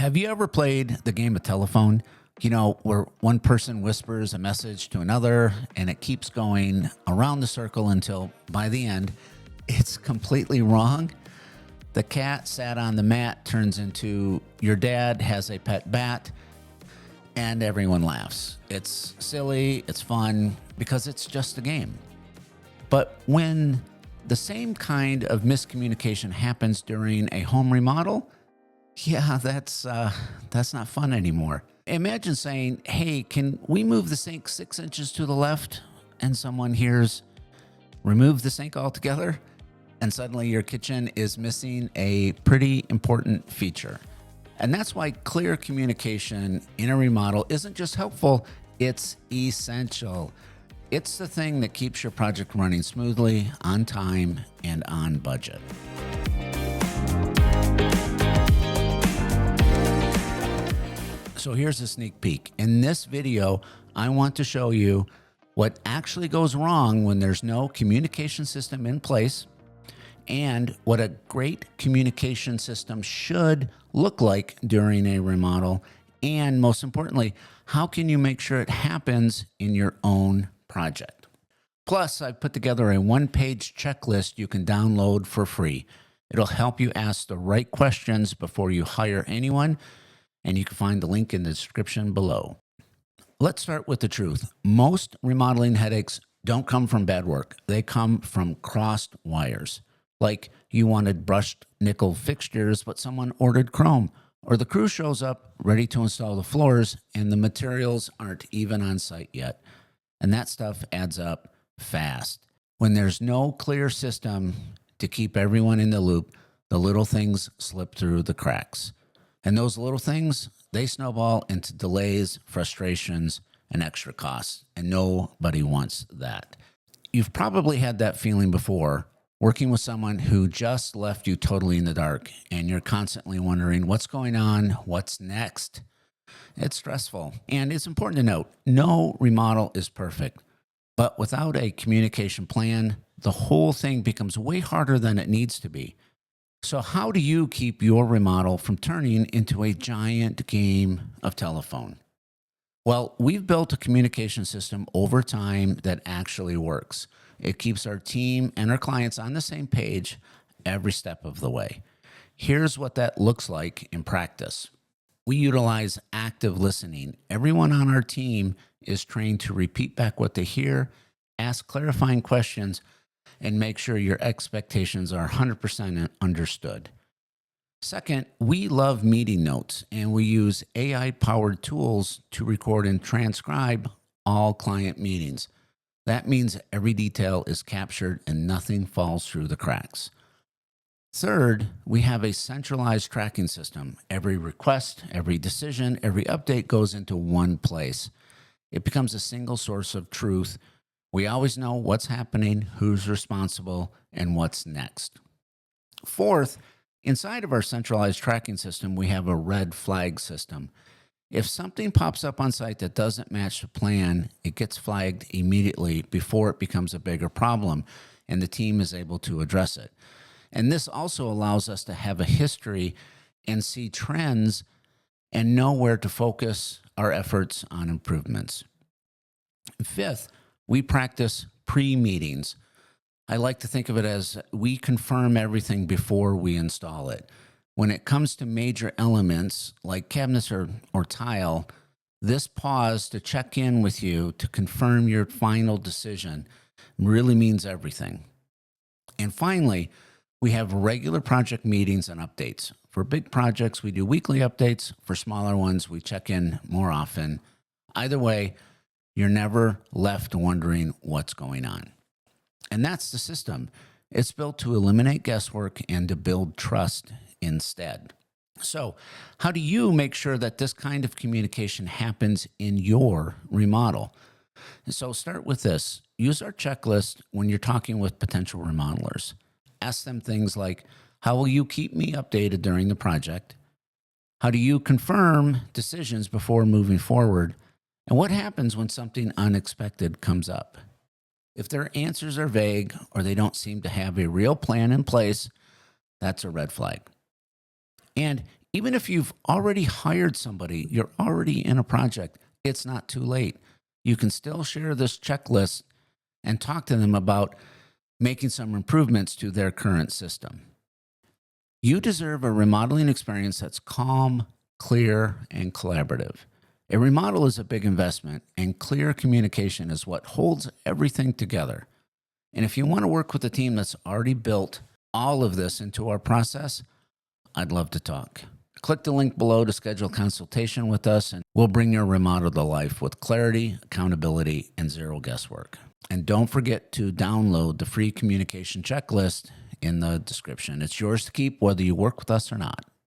Have you ever played the game of telephone? Where one person whispers a message to another and it keeps going around the circle until by the end, it's completely wrong. The cat sat on the mat turns into your dad has a pet bat and everyone laughs. It's silly, it's fun because it's just a game. But when the same kind of miscommunication happens during a home remodel, yeah, that's not fun anymore. Imagine saying, "Hey, can we move the sink 6 inches to the left?" And someone hears, "Remove the sink altogether," and suddenly your kitchen is missing a pretty important feature. And that's why clear communication in a remodel isn't just helpful, it's essential. It's the thing that keeps your project running smoothly, on time, and on budget. So here's a sneak peek. In this video, I want to show you what actually goes wrong when there's no communication system in place and what a great communication system should look like during a remodel. And most importantly, how can you make sure it happens in your own project? Plus, I've put together a one-page checklist you can download for free. It'll help you ask the right questions before you hire anyone, and you can find the link in the description below. Let's start with the truth. Most remodeling headaches don't come from bad work. They come from crossed wires. Like you wanted brushed nickel fixtures, but someone ordered chrome. Or the crew shows up ready to install the floors, and the materials aren't even on site yet. And that stuff adds up fast. When there's no clear system to keep everyone in the loop, the little things slip through the cracks. And those little things, they snowball into delays, frustrations, and extra costs. And nobody wants that. You've probably had that feeling before, working with someone who just left you totally in the dark, and you're constantly wondering what's going on, what's next. It's stressful. And it's important to note, no remodel is perfect. But without a communication plan, the whole thing becomes way harder than it needs to be. So how do you keep your remodel from turning into a giant game of telephone? Well, we've built a communication system over time that actually works. It keeps our team and our clients on the same page every step of the way. Here's what that looks like in practice. We utilize active listening. Everyone on our team is trained to repeat back what they hear, ask clarifying questions, and make sure your expectations are 100% understood. Second, we love meeting notes, and we use AI-powered tools to record and transcribe all client meetings. That means every detail is captured and nothing falls through the cracks. Third, we have a centralized tracking system. Every request, every decision, every update goes into one place. It becomes a single source of truth. We always know what's happening, who's responsible, and what's next. Fourth, inside of our centralized tracking system, we have a red flag system. If something pops up on site that doesn't match the plan, it gets flagged immediately before it becomes a bigger problem, and the team is able to address it. And this also allows us to have a history and see trends and know where to focus our efforts on improvements. Fifth, we practice pre-meetings. I like to think of it as we confirm everything before we install it. When it comes to major elements like cabinets or tile, this pause to check in with you to confirm your final decision really means everything. And finally, we have regular project meetings and updates. For big projects, we do weekly updates. For smaller ones, we check in more often. Either way, you're never left wondering what's going on. And that's the system. It's built to eliminate guesswork and to build trust instead. So, how do you make sure that this kind of communication happens in your remodel? So start with this. Use our checklist when you're talking with potential remodelers. Ask them things like, how will you keep me updated during the project? How do you confirm decisions before moving forward? And what happens when something unexpected comes up? If their answers are vague or they don't seem to have a real plan in place, that's a red flag. And Even if you've already hired somebody, you're already in a project, it's not too late. You can still share this checklist and talk to them about making some improvements to their current system. You deserve a remodeling experience that's calm, clear, and collaborative. A remodel is a big investment, and clear communication is what holds everything together. And if you want to work with a team that's already built all of this into our process, I'd love to talk. Click the link below to schedule a consultation with us, and we'll bring your remodel to life with clarity, accountability, and zero guesswork. And don't forget to download the free communication checklist in the description. It's yours to keep whether you work with us or not.